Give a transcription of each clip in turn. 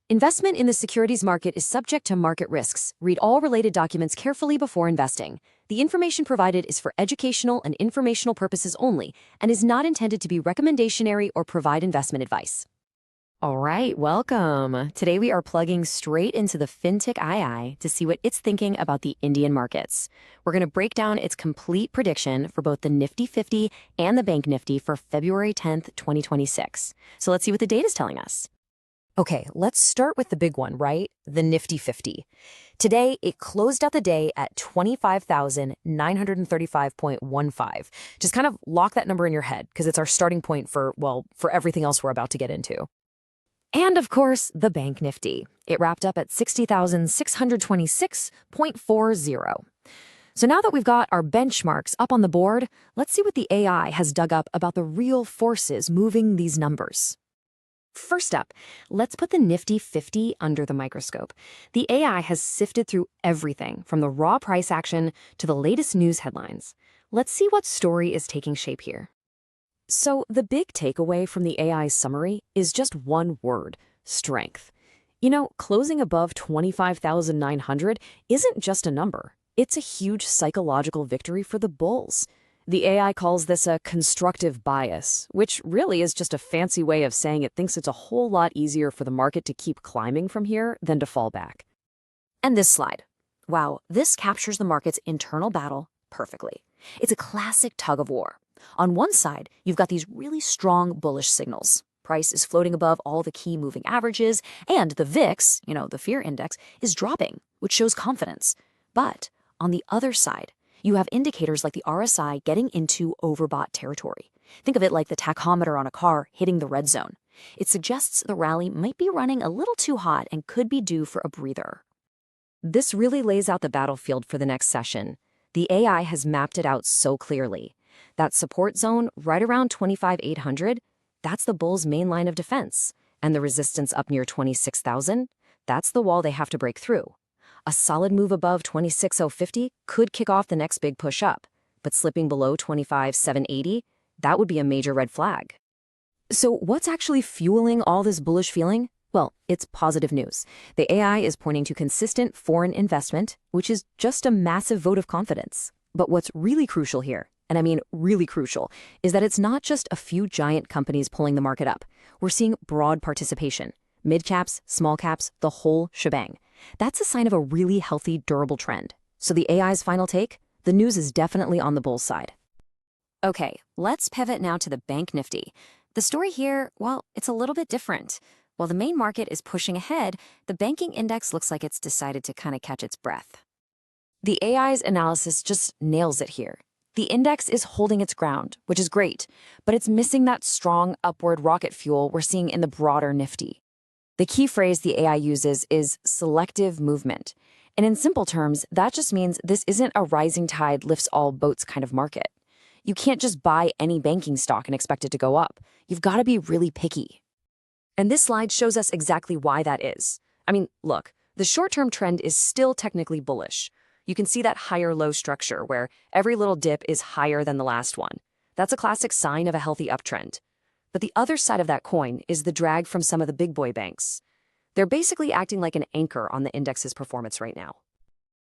Investment in the securities market is subject to market risks. Read all related documents carefully before investing. The information provided is for educational and informational purposes only and is not intended to be recommendationary or provide investment advice. All right, welcome. Today we are plugging straight into the FinTickAI to see what it's thinking about the Indian markets. We're going to break down its complete prediction for both the Nifty 50 and the Bank Nifty for February 10th, 2026. So let's see what the data is telling us. Okay, let's start with the big one, right? The Nifty 50. Today, it closed out the day at 25,935.15. Just kind of lock that number in your head because it's our starting point for everything else we're about to get into. And of course, the Bank Nifty. It wrapped up at 60,626.40. So now that we've got our benchmarks up on the board, let's see what the AI has dug up about the real forces moving these numbers. First up, let's put the Nifty 50 under the microscope. The AI has sifted through everything from the raw price action to the latest news headlines. Let's see what story is taking shape here. So the big takeaway from the AI's summary is just one word: strength. You know, closing above 25,900 isn't just a number. It's a huge psychological victory for the bulls. The AI calls this a constructive bias, which really is just a fancy way of saying it thinks it's a whole lot easier for the market to keep climbing from here than to fall back. And this slide. Wow, this captures the market's internal battle perfectly. It's a classic tug of war. On one side, you've got these really strong bullish signals. Price is floating above all the key moving averages, and the VIX, the fear index, is dropping, which shows confidence. But on the other side, you have indicators like the RSI getting into overbought territory. Think of it like the tachometer on a car hitting the red zone. It suggests the rally might be running a little too hot and could be due for a breather. This really lays out the battlefield for the next session. The AI has mapped it out so clearly. That support zone right around 25,800, that's the bulls' main line of defense. And the resistance up near 26,000, that's the wall they have to break through. A solid move above 26,050 could kick off the next big push up, but slipping below 25,780, that would be a major red flag. So what's actually fueling all this bullish feeling? Well, it's positive news. The AI is pointing to consistent foreign investment, which is just a massive vote of confidence. But what's really crucial here, and I mean really crucial, is that it's not just a few giant companies pulling the market up. We're seeing broad participation. Mid-caps, small caps, the whole shebang. That's a sign of a really healthy, durable trend. So the AI's final take? The news is definitely on the bull side. Okay, let's pivot now to the Bank Nifty. The story here, well, it's a little bit different. While the main market is pushing ahead, the banking index looks like it's decided to kind of catch its breath. The AI's analysis just nails it here. The index is holding its ground, which is great, but it's missing that strong upward rocket fuel we're seeing in the broader Nifty. The key phrase the AI uses is selective movement. And in simple terms, that just means this isn't a rising tide lifts all boats kind of market. You can't just buy any banking stock and expect it to go up. You've got to be really picky. And this slide shows us exactly why that is. I mean, look, the short-term trend is still technically bullish. You can see that higher-low structure where every little dip is higher than the last one. That's a classic sign of a healthy uptrend. But the other side of that coin is the drag from some of the big boy banks. They're basically acting like an anchor on the index's performance right now.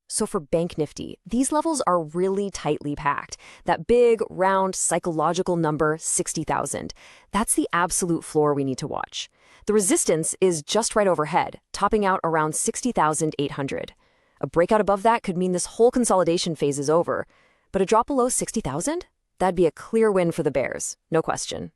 So for Bank Nifty, these levels are really tightly packed. That big, round, psychological number, 60,000. That's the absolute floor we need to watch. The resistance is just right overhead, topping out around 60,800. A breakout above that could mean this whole consolidation phase is over. But a drop below 60,000? That'd be a clear win for the bears, no question.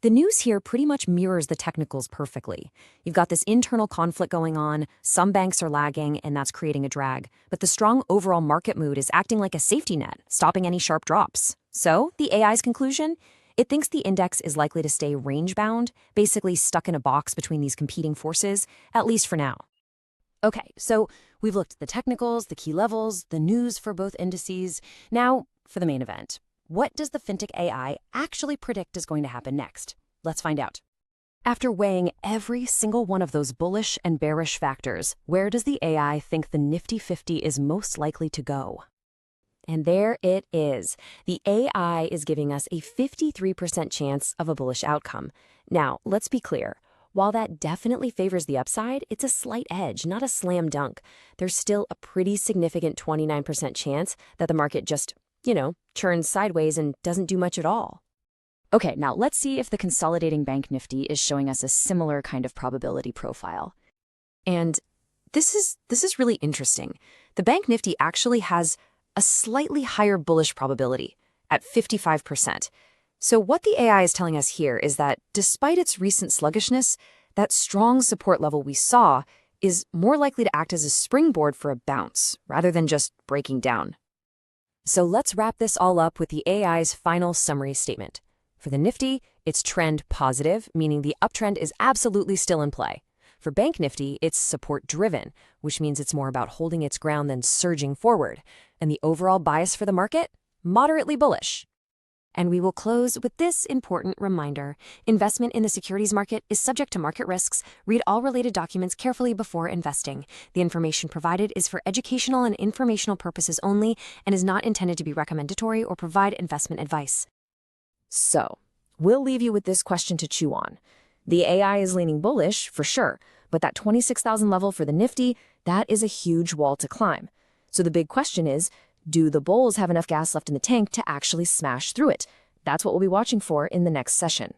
The news here pretty much mirrors the technicals perfectly. You've got this internal conflict going on, some banks are lagging, and that's creating a drag. But the strong overall market mood is acting like a safety net, stopping any sharp drops. So, the AI's conclusion? It thinks the index is likely to stay range-bound, basically stuck in a box between these competing forces, at least for now. Okay, so we've looked at the technicals, the key levels, the news for both indices. Now, for the main event. What does the FinTickAI actually predict is going to happen next? Let's find out. After weighing every single one of those bullish and bearish factors, where does the AI think the Nifty 50 is most likely to go? And there it is. The AI is giving us a 53% chance of a bullish outcome. Now, let's be clear. While that definitely favors the upside, it's a slight edge, not a slam dunk. There's still a pretty significant 29% chance that the market just, churns sideways and doesn't do much at all. Okay, now let's see if the consolidating Bank Nifty is showing us a similar kind of probability profile. And this is really interesting. The Bank Nifty actually has a slightly higher bullish probability at 55%. So what the AI is telling us here is that despite its recent sluggishness, that strong support level we saw is more likely to act as a springboard for a bounce rather than just breaking down. So let's wrap this all up with the AI's final summary statement. For the Nifty, it's trend positive, meaning the uptrend is absolutely still in play. For Bank Nifty, it's support-driven, which means it's more about holding its ground than surging forward. And the overall bias for the market? Moderately bullish. And we will close with this important reminder. Investment in the securities market is subject to market risks. Read all related documents carefully before investing. The information provided is for educational and informational purposes only and is not intended to be recommendatory or provide investment advice. So, we'll leave you with this question to chew on. The AI is leaning bullish, for sure, but that 26,000 level for the Nifty, that is a huge wall to climb. So the big question is, do the bulls have enough gas left in the tank to actually smash through it? That's what we'll be watching for in the next session.